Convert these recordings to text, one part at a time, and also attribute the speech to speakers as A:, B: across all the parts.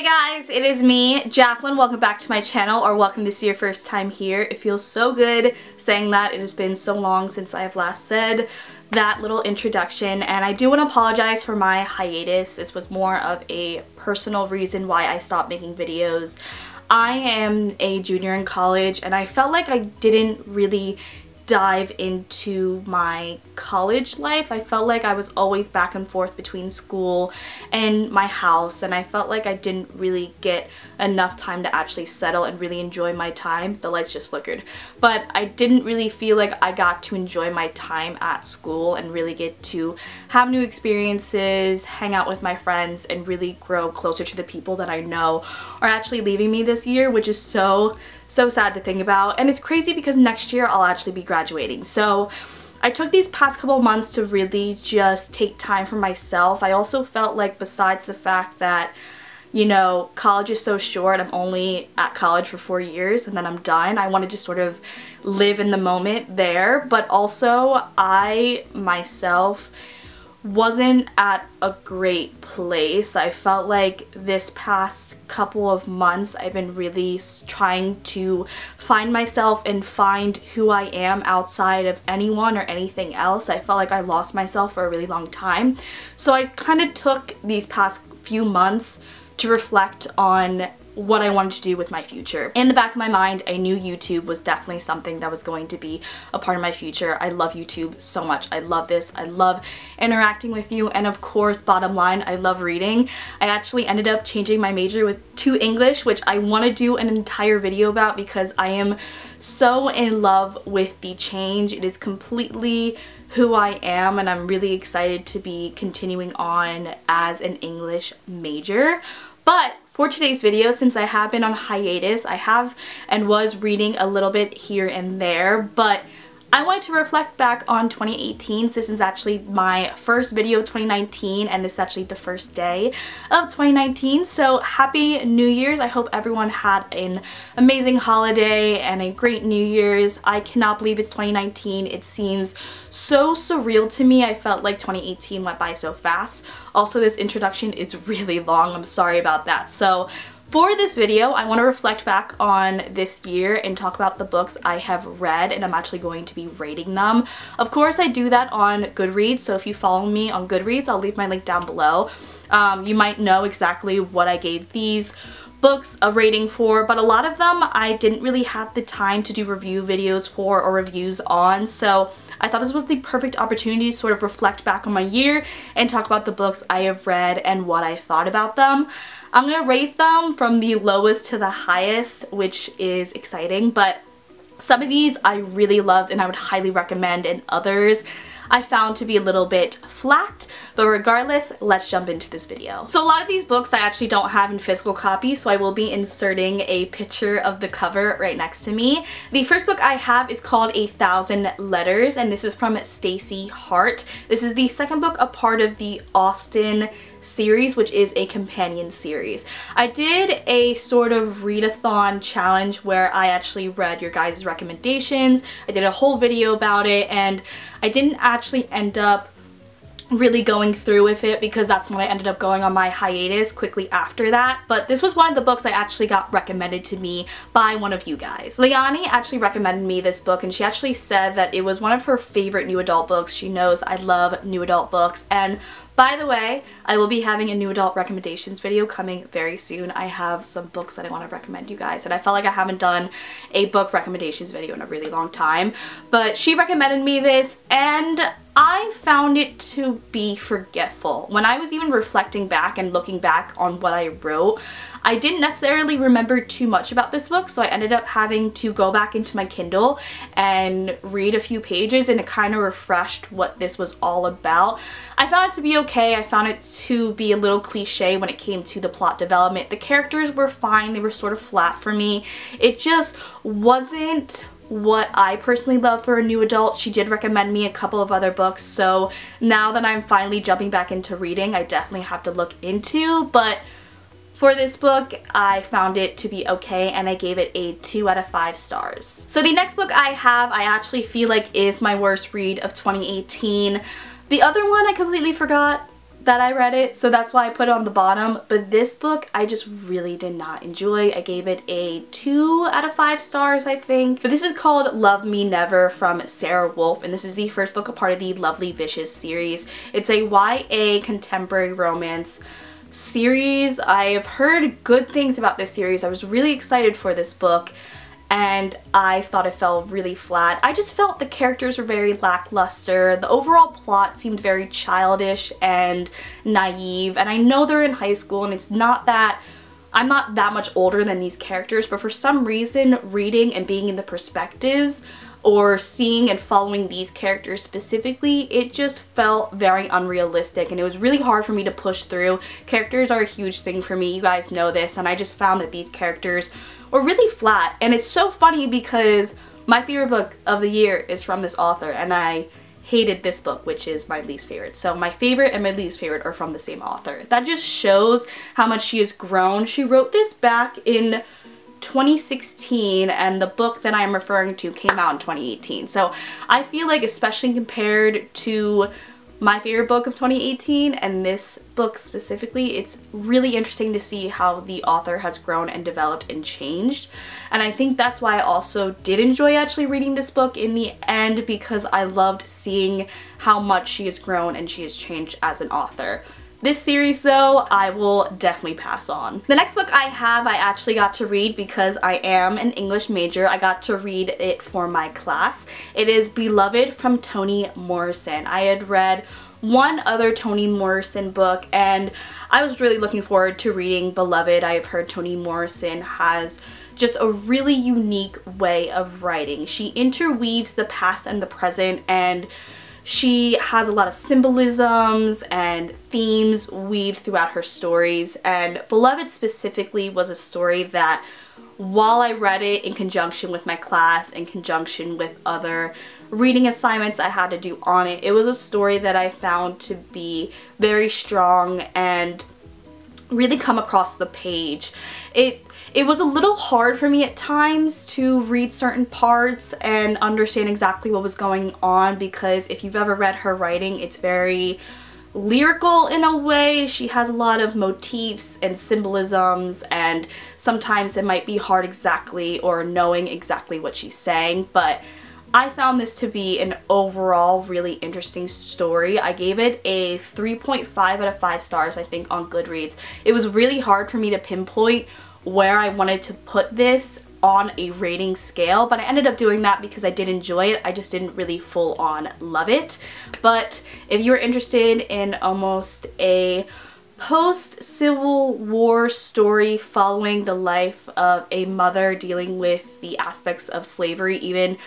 A: Hey guys, it is me, Jacqueline. Welcome back to my channel, or welcome this is your first time here. It feels so good saying that. It has been so long since I have last said that little introduction, and I do want to apologize for my hiatus. This was more of a personal reason why I stopped making videos. I am a junior in college, and I felt like I didn't really dive into my college life. I felt like I was always back and forth between school and my house, and I felt like I didn't really get enough time to actually settle and really enjoy my time. The lights just flickered. But I didn't really feel like I got to enjoy my time at school and really get to have new experiences, hang out with my friends, and really grow closer to the people that I know are actually leaving me this year, which is so sad to think about. And it's crazy because next year I'll actually be graduating. So I took these past couple months to really just take time for myself. I also felt like, besides the fact that, you know, college is so short, I'm only at college for 4 years and then I'm done, I wanted to sort of live in the moment there. But also, I myself wasn't at a great place. I felt like this past couple of months I've been really trying to find myself and find who I am outside of anyone or anything else. I felt like I lost myself for a really long time. So I kind of took these past few months to reflect on what I wanted to do with my future. In the back of my mind, I knew YouTube was definitely something that was going to be a part of my future. I love YouTube so much. I love this. I love interacting with you. And of course, bottom line, I love reading. I actually ended up changing my major to English, which I want to do an entire video about because I am so in love with the change. It is completely who I am, and I'm really excited to be continuing on as an English major. But for today's video, since I have been on hiatus, I have and was reading a little bit here and there, but I wanted to reflect back on 2018. So this is actually my first video of 2019, and this is actually the first day of 2019. So happy New Year's. I hope everyone had an amazing holiday and a great New Year's. I cannot believe it's 2019. It seems so surreal to me. I felt like 2018 went by so fast. Also, this introduction is really long. I'm sorry about that. So for this video, I want to reflect back on this year and talk about the books I have read, and I'm actually going to be rating them. Of course, I do that on Goodreads, so if you follow me on Goodreads, I'll leave my link down below. You might know exactly what I gave these books a rating for, but a lot of them I didn't really have the time to do review videos for or reviews on, so I thought this was the perfect opportunity to sort of reflect back on my year and talk about the books I have read and what I thought about them. I'm going to rate them from the lowest to the highest, which is exciting, but some of these I really loved and I would highly recommend, and others I found to be a little bit flat. But regardless, let's jump into this video. So a lot of these books I actually don't have in physical copies, so I will be inserting a picture of the cover right next to me. The first book I have is called 1,000 Letters, and this is from Stacey Hart. This is the second book, a part of the Austen series, which is a companion series. I did a sort of readathon challenge where I actually read your guys' recommendations. I did a whole video about it, and I didn't actually end up really going through with it because that's when I ended up going on my hiatus quickly after that. But this was one of the books I actually got recommended to me by one of you guys. Leonie actually recommended me this book, and she actually said that it was one of her favorite new adult books. She knows I love new adult books, and by the way, I will be having a new adult recommendations video coming very soon. I have some books that I want to recommend you guys, and I felt like I haven't done a book recommendations video in a really long time. But she recommended me this, and I found it to be forgetful. When I was even reflecting back and looking back on what I wrote, I didn't necessarily remember too much about this book, so I ended up having to go back into my Kindle and read a few pages, and it kind of refreshed what this was all about. I found it to be okay. I found it to be a little cliche when it came to the plot development. The characters were fine. They were sort of flat for me. It just wasn't what I personally love for a new adult. She did recommend me a couple of other books, so now that I'm finally jumping back into reading, I definitely have to look into, but for this book, I found it to be okay, and I gave it a 2 out of 5 stars. So the next book I have, I actually feel like is my worst read of 2018. The other one I completely forgot, that I read it, so that's why I put it on the bottom. But this book I just really did not enjoy. I gave it a 2 out of 5 stars, I think. But this is called Love Me Never from Sarah Wolf, and this is the first book, a part of the Lovely Vicious series. It's a YA contemporary romance series. I've heard good things about this series. I was really excited for this book, and I thought it fell really flat. I just felt the characters were very lackluster. The overall plot seemed very childish and naive, and I know they're in high school, and it's not that I'm not that much older than these characters, but for some reason reading and being in the perspectives or seeing and following these characters specifically, it just felt very unrealistic, and it was really hard for me to push through. Characters are a huge thing for me, you guys know this, and I just found that these characters were really flat. And it's so funny because my favorite book of the year is from this author, and I hated this book, which is my least favorite. So my favorite and my least favorite are from the same author. That just shows how much she has grown. She wrote this back in 2016, and the book that I'm referring to came out in 2018. So I feel like, especially compared to my favorite book of 2018 and this book specifically, it's really interesting to see how the author has grown and developed and changed. And I think that's why I also did enjoy actually reading this book in the end, because I loved seeing how much she has grown and she has changed as an author. This series though, I will definitely pass on. The next book I have, I actually got to read because I am an English major. I got to read it for my class. It is Beloved from Toni Morrison. I had read one other Toni Morrison book, and I was really looking forward to reading Beloved. I have heard Toni Morrison has just a really unique way of writing. She interweaves the past and the present, and she has a lot of symbolisms and themes weaved throughout her stories. And Beloved specifically was a story that, while I read it in conjunction with my class, in conjunction with other reading assignments I had to do on it, it was a story that I found to be very strong and really come across the page. It was a little hard for me at times to read certain parts and understand exactly what was going on, because if you've ever read her writing, it's very lyrical in a way. She has a lot of motifs and symbolisms, and sometimes it might be hard exactly or knowing exactly what she's saying, but I found this to be an overall really interesting story. I gave it a 3.5 out of 5 stars, I think, on Goodreads. It was really hard for me to pinpoint where I wanted to put this on a rating scale, but I ended up doing that because I did enjoy it. I just didn't really full on love it. But if you're interested in almost a post-Civil War story following the life of a mother dealing with the aspects of slavery even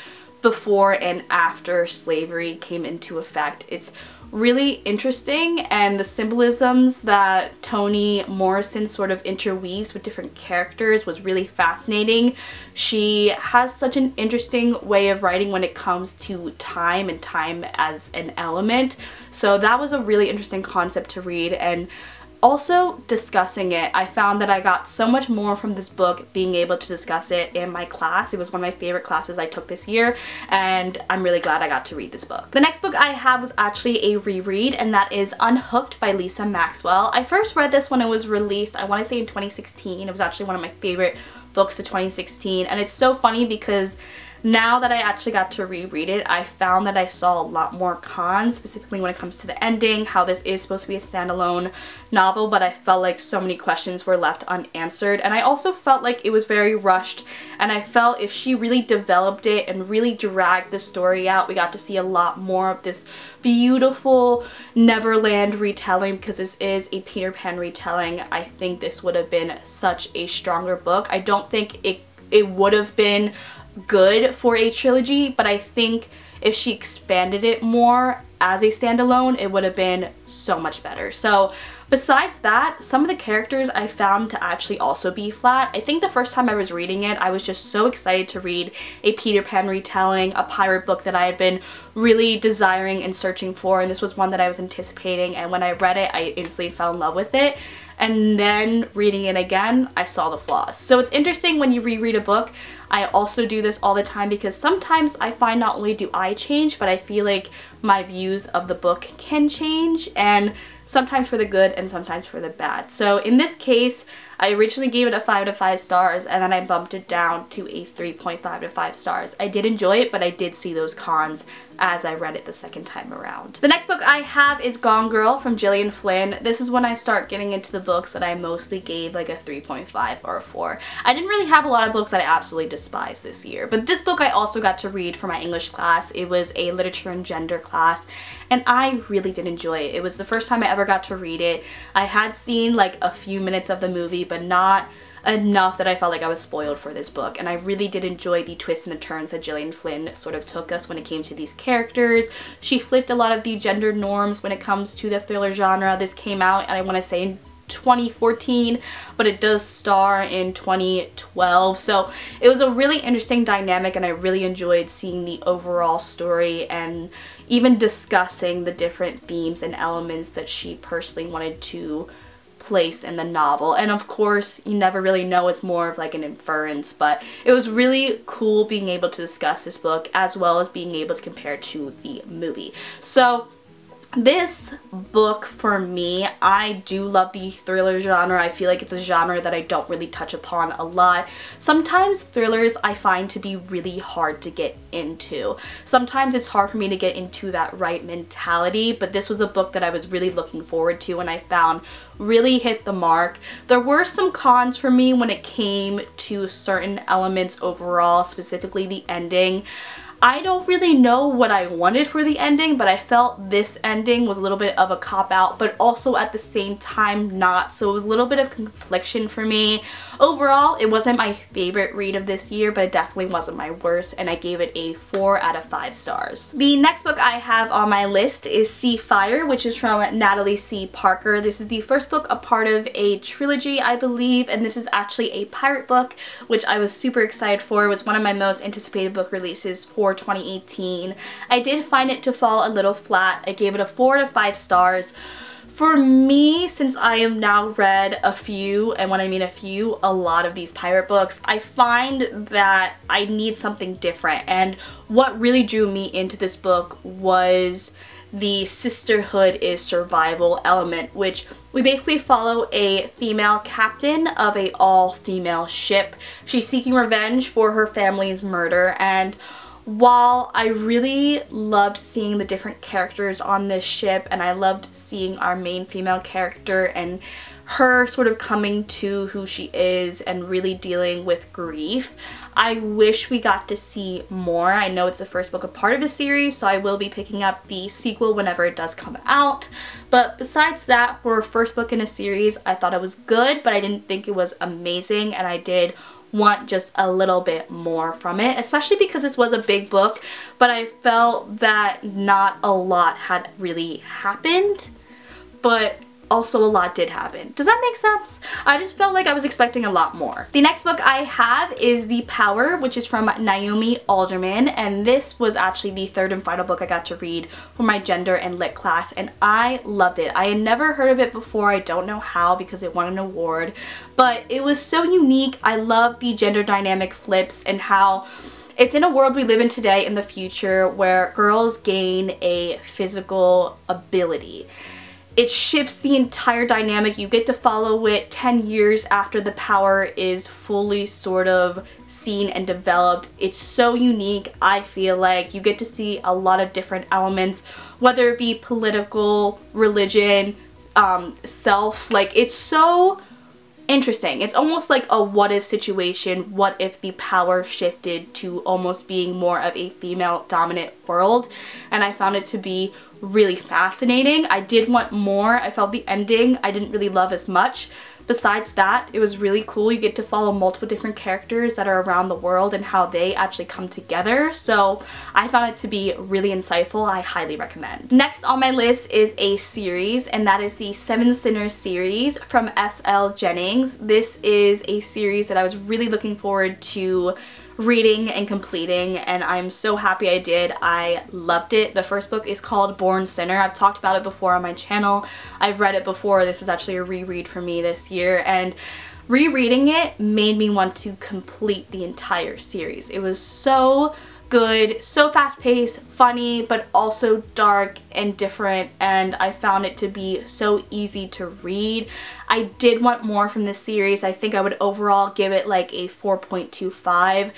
A: before and after slavery came into effect, it's really interesting, and the symbolisms that Toni Morrison sort of interweaves with different characters was really fascinating. She has such an interesting way of writing when it comes to time and time as an element. So that was a really interesting concept to read, and also discussing it. I found that I got so much more from this book being able to discuss it in my class. It was one of my favorite classes I took this year, and I'm really glad I got to read this book. The next book I have was actually a reread, and that is Unhooked by Lisa Maxwell. I first read this when it was released, I want to say in 2016. It was actually one of my favorite books of 2016, and it's so funny because now that I actually got to reread it, I found that I saw a lot more cons, specifically when it comes to the ending, how this is supposed to be a standalone novel, but I felt like so many questions were left unanswered, and I also felt like it was very rushed, and I felt if she really developed it and really dragged the story out, we got to see a lot more of this beautiful Neverland retelling, because this is a Peter Pan retelling. I think this would have been such a stronger book. I don't think it would have been good for a trilogy, but I think if she expanded it more as a standalone, it would have been so much better. So besides that, some of the characters I found to actually also be flat. I think the first time I was reading it, I was just so excited to read a Peter Pan retelling, a pirate book that I had been really desiring and searching for, and this was one that I was anticipating, and when I read it, I instantly fell in love with it. And then reading it again, I saw the flaws. So it's interesting when you reread a book. I also do this all the time because sometimes I find not only do I change, but I feel like my views of the book can change, and sometimes for the good and sometimes for the bad. So in this case, I originally gave it a 5 to 5 stars, and then I bumped it down to a 3.5 to 5 stars. I did enjoy it, but I did see those cons as I read it the second time around. The next book I have is Gone Girl from Gillian Flynn. This is when I start getting into the books that I mostly gave like a 3.5 or a 4. I didn't really have a lot of books that I absolutely despised this year, but this book I also got to read for my English class. It was a literature and gender class, and I really did enjoy it. It was the first time I ever got to read it. I had seen like a few minutes of the movie, but not enough that I felt like I was spoiled for this book, and I really did enjoy the twists and the turns that Gillian Flynn sort of took us when it came to these characters. She flipped a lot of the gender norms when it comes to the thriller genre. This came out, and I want to say in 2014, but it does star in 2012, so it was a really interesting dynamic, and I really enjoyed seeing the overall story and even discussing the different themes and elements that she personally wanted to place in the novel. And of course, you never really know, it's more of like an inference, but it was really cool being able to discuss this book as well as being able to compare it to the movie. So this book, for me, I do love the thriller genre. I feel like it's a genre that I don't really touch upon a lot. Sometimes thrillers I find to be really hard to get into. Sometimes it's hard for me to get into that right mentality, but this was a book that I was really looking forward to and I found really hit the mark. There were some cons for me when it came to certain elements overall, specifically the ending. I don't really know what I wanted for the ending, but I felt this ending was a little bit of a cop-out, but also at the same time not. So it was a little bit of confliction for me. Overall, it wasn't my favorite read of this year, but it definitely wasn't my worst, and I gave it a 4 out of 5 stars. The next book I have on my list is Sea Fire, which is from Natalie C. Parker. This is the first book, a part of a trilogy, I believe, and this is actually a pirate book, which I was super excited for. It was one of my most anticipated book releases for 2018. I did find it to fall a little flat. I gave it a 4 out of 5 stars. For me, since I have now read a few, and when I mean a few, a lot of these pirate books, I find that I need something different. And what really drew me into this book was the sisterhood is survival element, which we basically follow a female captain of a all-female ship. She's seeking revenge for her family's murder, and while I really loved seeing the different characters on this ship, and I loved seeing our main female character and her sort of coming to who she is and really dealing with grief, I wish we got to see more. I know it's the first book, a part of a series, so I will be picking up the sequel whenever it does come out. But besides that, for a first book in a series, I thought it was good, but I didn't think it was amazing, and I did want just a little bit more from it, especially because this was a big book, but I felt that not a lot had really happened, but also a lot did happen. Does that make sense? I just felt like I was expecting a lot more. The next book I have is The Power, which is from Naomi Alderman, and this was actually the third and final book I got to read for my gender and lit class, and I loved it. I had never heard of it before. I don't know how, because it won an award, but it was so unique. I love the gender dynamic flips and how it's in a world we live in today in the future where girls gain a physical ability. It shifts the entire dynamic. You get to follow it 10 years after the power is fully sort of seen and developed. It's so unique. I feel like you get to see a lot of different elements, whether it be political, religion, self. Like, it's so interesting. It's almost like a what if situation. What if the power shifted to almost being more of a female dominant world? And I found it to be really fascinating. I did want more. I felt the ending I didn't really love as much. Besides that, it was really cool. You get to follow multiple different characters that are around the world and how they actually come together. So I found it to be really insightful. I highly recommend. Next on my list is a series, and that is the Seven Sinners series from S.L. Jennings. This is a series that I was really looking forward to reading and completing, and I'm so happy I did. I loved it. The first book is called Born Sinner. I've talked about it before on my channel. I've read it before. This was actually a reread for me this year, and rereading it made me want to complete the entire series. It was so good, so fast-paced, funny, but also dark and different, and I found it to be so easy to read. I did want more from this series. I think I would overall give it like a 4.25.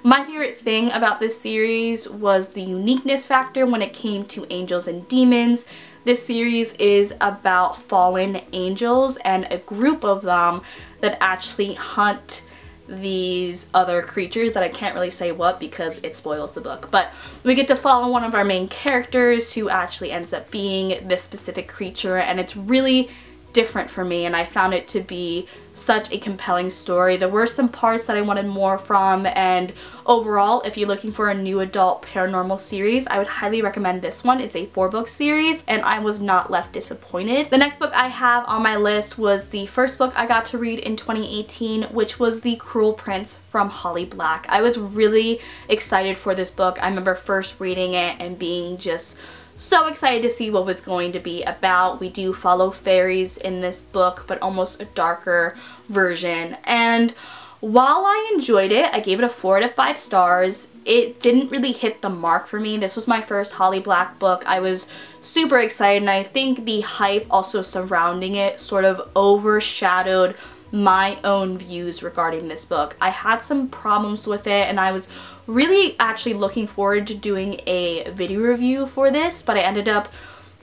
A: My favorite thing about this series was the uniqueness factor when it came to angels and demons. This series is about fallen angels and a group of them that actually hunt these other creatures that I can't really say what because it spoils the book. But we get to follow one of our main characters who actually ends up being this specific creature, and it's really different for me, and I found it to be such a compelling story. There were some parts that I wanted more from, and overall, if you're looking for a new adult paranormal series, I would highly recommend this one. It's a 4-book series, and I was not left disappointed. The next book I have on my list was the first book I got to read in 2018, which was The Cruel Prince from Holly Black. I was really excited for this book. I remember first reading it and being just so excited to see what was going to be about. We do follow fairies in this book, but almost a darker version. And while I enjoyed it, I gave it a 4 out of 5 stars. It didn't really hit the mark for me. This was my first Holly Black book. I was super excited, and I think the hype also surrounding it sort of overshadowed my own views regarding this book. I had some problems with it, and I was really actually looking forward to doing a video review for this, but I ended up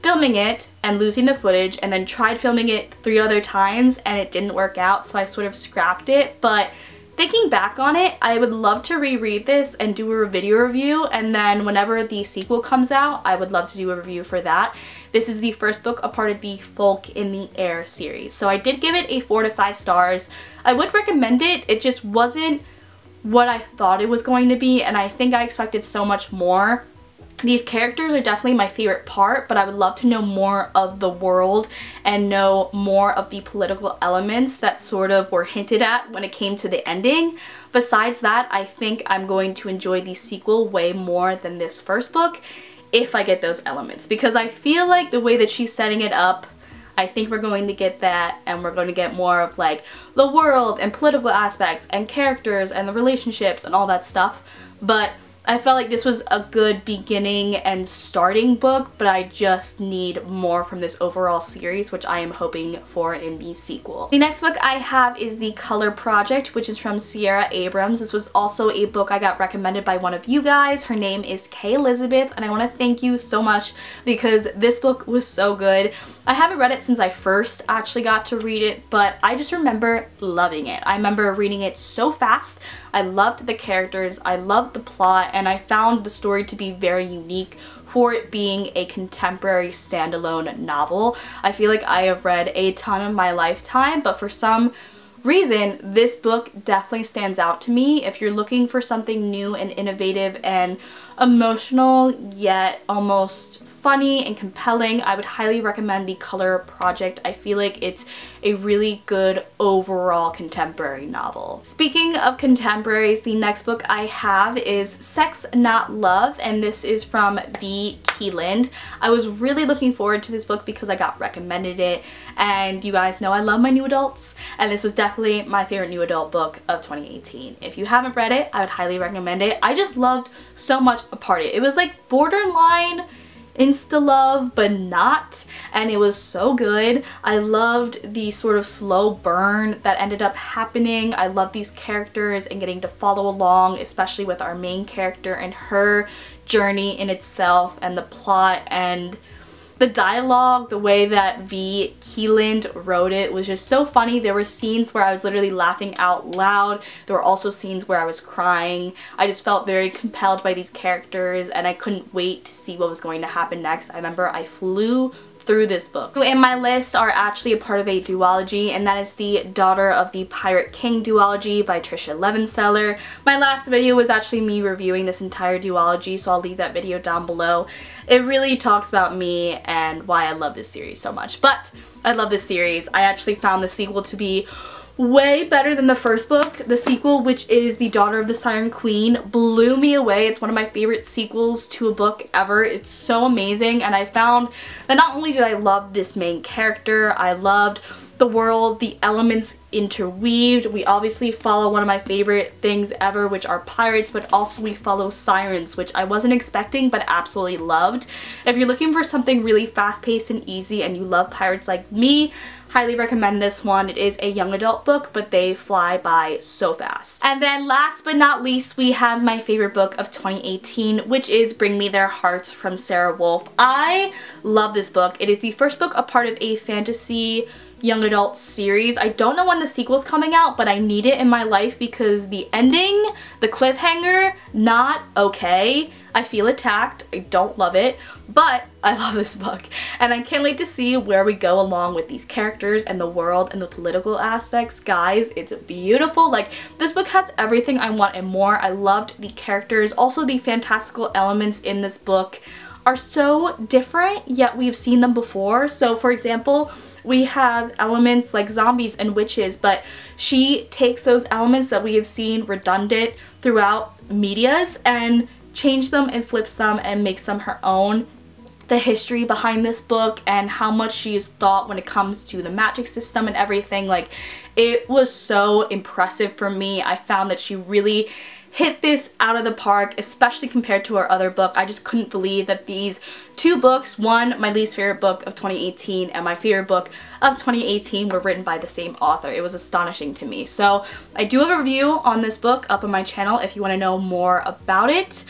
A: filming it and losing the footage, and then tried filming it 3 other times and it didn't work out, so I sort of scrapped it. But thinking back on it, I would love to reread this and do a video review, and then whenever the sequel comes out, I would love to do a review for that. This is the first book, a part of the Folk in the Air series. So I did give it a 4 out of 5 stars. I would recommend it. It just wasn't what I thought it was going to be, and I think I expected so much more. These characters are definitely my favorite part, but I would love to know more of the world and know more of the political elements that sort of were hinted at when it came to the ending. Besides that, I think I'm going to enjoy the sequel way more than this first book if I get those elements, because I feel like the way that she's setting it up, I think we're going to get that, and we're going to get more of like the world and political aspects and characters and the relationships and all that stuff. But I felt like this was a good beginning and starting book, but I just need more from this overall series, which I am hoping for in the sequel. The next book I have is The Color Project, which is from Sierra Abrams. This was also a book I got recommended by one of you guys. Her name is Kay Elizabeth, and I want to thank you so much because this book was so good. I haven't read it since I first actually got to read it, but I just remember loving it. I remember reading it so fast. I loved the characters, I loved the plot, and I found the story to be very unique for it being a contemporary standalone novel. I feel like I have read a ton in my lifetime, but for some reason, this book definitely stands out to me. If you're looking for something new and innovative and emotional, yet almost funny and compelling, I would highly recommend The Color Project. I feel like it's a really good overall contemporary novel. Speaking of contemporaries, the next book I have is Sex Not Love, and this is from V. Keeland. I was really looking forward to this book because I got recommended it, and you guys know I love my new adults, and this was definitely my favorite new adult book of 2018. If you haven't read it, I would highly recommend it. I just loved so much a part of it. It was like borderline insta-love, but not, and it was so good. I loved the sort of slow burn that ended up happening. I love these characters and getting to follow along, especially with our main character and her journey in itself, and the plot and the dialogue, the way that V. Keeland wrote it was just so funny. There were scenes where I was literally laughing out loud. There were also scenes where I was crying. I just felt very compelled by these characters, and I couldn't wait to see what was going to happen next. I remember I flew through this book. So in my list are actually a part of a duology, and that is the Daughter of the Pirate King duology by Tricia Levenseller. My last video was actually me reviewing this entire duology, so I'll leave that video down below. It really talks about me and why I love this series so much. But I love this series. I actually found the sequel to be way better than the first book. The sequel, which is The Daughter of the Siren Queen, blew me away. It's one of my favorite sequels to a book ever. It's so amazing, and I found that not only did I love this main character, I loved the world, the elements interweaved. We obviously follow one of my favorite things ever, which are pirates, but also we follow sirens, which I wasn't expecting but absolutely loved. If you're looking for something really fast-paced and easy and you love pirates like me, highly recommend this one. It is a young adult book, but they fly by so fast. And then last but not least, we have my favorite book of 2018, which is Bring Me Their Hearts from Sarah Wolf. I love this book. It is the first book a part of a fantasy young adult series. I don't know when the sequel's coming out, but I need it in my life because the ending, the cliffhanger, not okay. I feel attacked. I don't love it, but I love this book and I can't wait to see where we go along with these characters and the world and the political aspects. Guys, it's beautiful. Like, this book has everything I want and more. I loved the characters. Also, the fantastical elements in this book are so different, yet we've seen them before. So for example, we have elements like zombies and witches, but she takes those elements that we have seen redundant throughout medias and changes them and flips them and makes them her own. The history behind this book and how much she is thought when it comes to the magic system and everything, like, it was so impressive for me. I found that she really hit this out of the park, especially compared to her other book. I just couldn't believe that these two books, one, my least favorite book of 2018 and my favorite book of 2018, were written by the same author. It was astonishing to me. So I do have a review on this book up on my channel if you want to know more about it.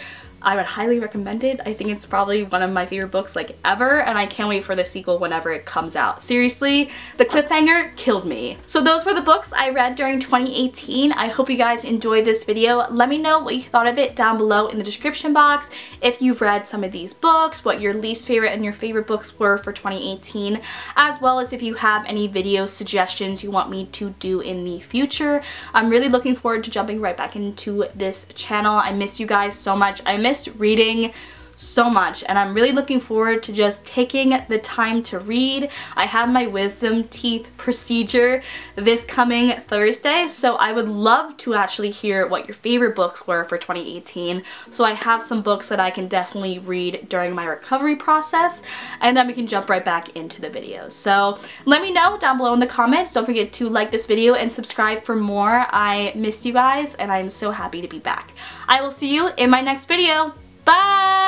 A: I would highly recommend it. I think it's probably one of my favorite books like ever, and I can't wait for the sequel whenever it comes out. Seriously, the cliffhanger killed me. So those were the books I read during 2018. I hope you guys enjoyed this video. Let me know what you thought of it down below in the description box. If you've read some of these books, what your least favorite and your favorite books were for 2018, as well as if you have any video suggestions you want me to do in the future. I'm really looking forward to jumping right back into this channel. I miss you guys so much. I miss reading so much, and I'm really looking forward to just taking the time to read. I have my wisdom teeth procedure this coming Thursday, so I would love to actually hear what your favorite books were for 2018. So I have some books that I can definitely read during my recovery process, and then we can jump right back into the videos. So let me know down below in the comments. Don't forget to like this video and subscribe for more. I missed you guys, and I'm so happy to be back. I will see you in my next video. Bye!